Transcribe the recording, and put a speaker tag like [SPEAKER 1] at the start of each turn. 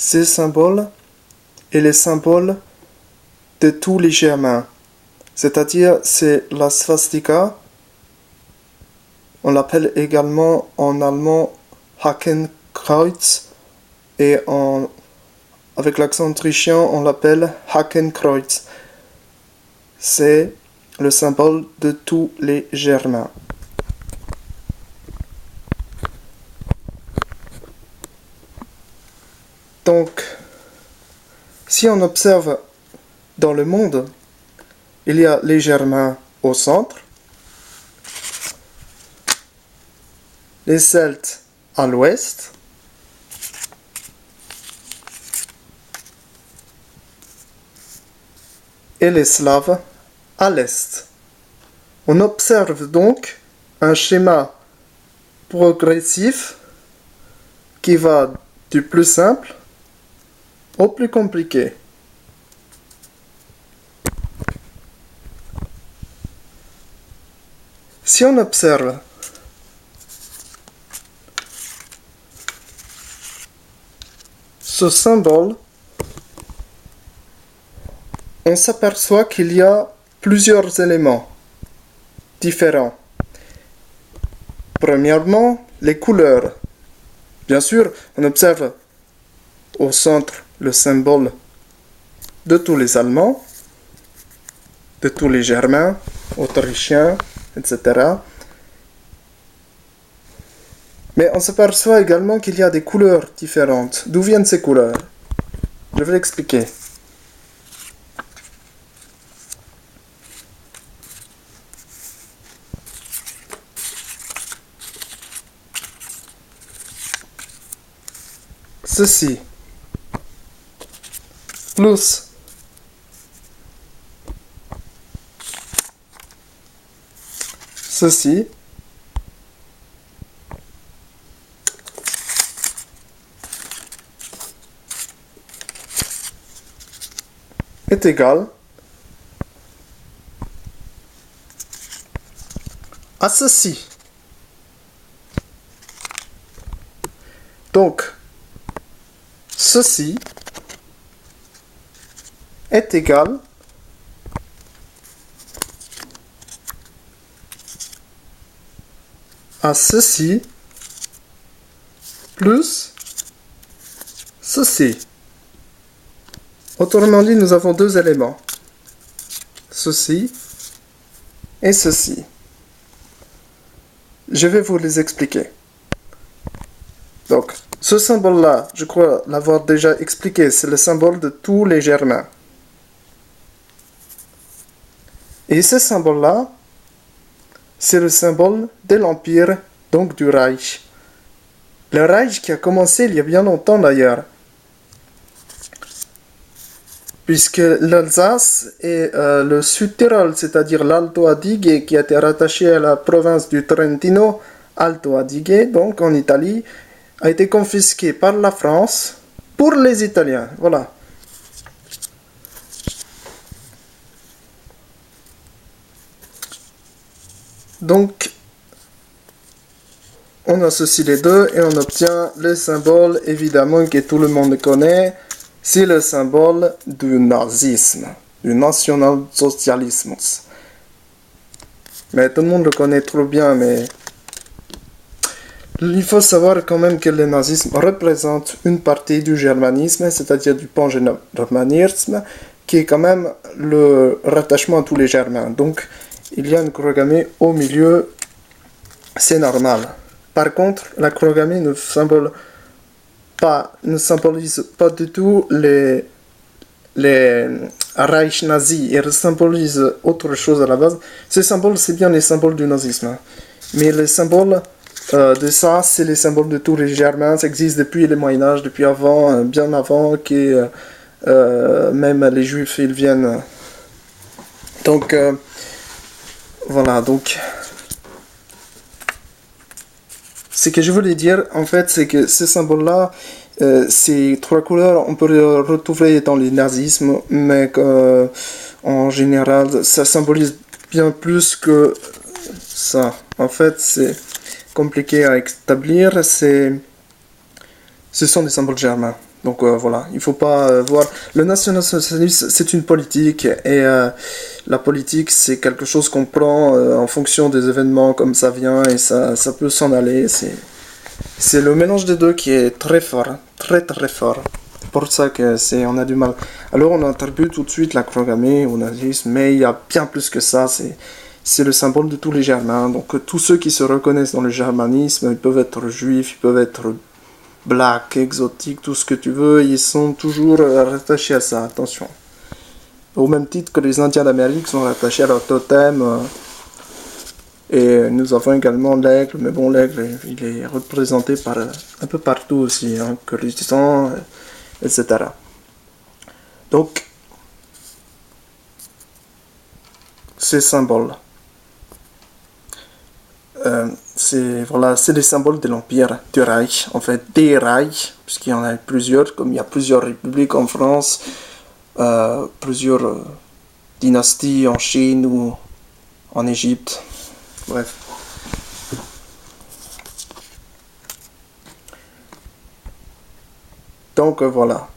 [SPEAKER 1] Ces symboles est les symboles de tous les Germains. C'est-à-dire, c'est la swastika. On l'appelle également en allemand Hakenkreuz et avec l'accent autrichien, on l'appelle Hakenkreuz. C'est le symbole de tous les Germains. Donc, si on observe dans le monde, il y a les Germains au centre, les Celtes à l'ouest, et les Slaves à l'est. On observe donc un schéma progressif qui va du plus simple au plus compliqué. Si on observe ce symbole, on s'aperçoit qu'il y a plusieurs éléments différents. Premièrement, les couleurs. Bien sûr, on observe au centre le symbole de tous les Allemands, de tous les Germains, Autrichiens, etc. Mais on s'aperçoit également qu'il y a des couleurs différentes. D'où viennent ces couleurs? Je vais l'expliquer. Ceci, plus ceci, est égal à ceci. Donc, ceci est égal à ceci plus ceci. Autrement dit, nous avons deux éléments. Ceci et ceci. Je vais vous les expliquer. Donc, ce symbole-là, je crois l'avoir déjà expliqué, c'est le symbole de tous les Germains. Et ce symbole-là, c'est le symbole de l'Empire, donc du Reich. Le Reich qui a commencé il y a bien longtemps d'ailleurs. Puisque l'Alsace et le Sud-Tyrol, c'est-à-dire l'Alto Adige, qui a été rattaché à la province du Trentino, Alto Adige, donc en Italie, a été confisqué par la France pour les Italiens. Voilà. Donc, on associe les deux et on obtient le symbole, évidemment, que tout le monde connaît. C'est le symbole du nazisme, du national-socialisme. Mais tout le monde le connaît trop bien, mais il faut savoir quand même que le nazisme représente une partie du germanisme, c'est-à-dire du pan-germanisme, qui est quand même le rattachement à tous les Germains. Donc, il y a une chromogamie au milieu, c'est normal. Par contre, la chromogamie ne symbolise pas du tout les Reich nazis, elle symbolise autre chose à la base. Ces symboles, c'est bien les symboles du nazisme. Mais les symboles de ça, c'est les symboles de tous les Germains. Ça existe depuis le Moyen-Âge, depuis avant, bien avant que même les Juifs, ils viennent. Donc, voilà, donc. Ce que je voulais dire, en fait, c'est que ces symboles-là, ces trois couleurs, on peut les retrouver dans le nazisme, mais en général, ça symbolise bien plus que ça. En fait, c'est compliqué à établir. Ce sont des symboles germains. Donc voilà, il faut pas voir. Le national-socialisme, c'est une politique et la politique, c'est quelque chose qu'on prend en fonction des événements comme ça vient et ça peut s'en aller. C'est le mélange des deux qui est très fort, hein, très très fort. C'est pour ça que on a du mal. Alors on attribue tout de suite la chronographie au nazisme, mais il y a bien plus que ça. C'est le symbole de tous les Germains. Donc tous ceux qui se reconnaissent dans le germanisme, ils peuvent être juifs, ils peuvent être black, exotiques, tout ce que tu veux, ils sont toujours rattachés à ça. Attention. Au même titre que les Indiens d'Amérique sont rattachés à leur totem. Et nous avons également l'aigle, mais bon, l'aigle, il est représenté par un peu partout aussi, hein, Kurdistan, etc. Donc, ces symboles, c'est les symboles de l'Empire, du Reich, en fait, des Reichs, puisqu'il y en a plusieurs, comme il y a plusieurs républiques en France, plusieurs dynasties en Chine ou en Égypte, bref. Donc voilà.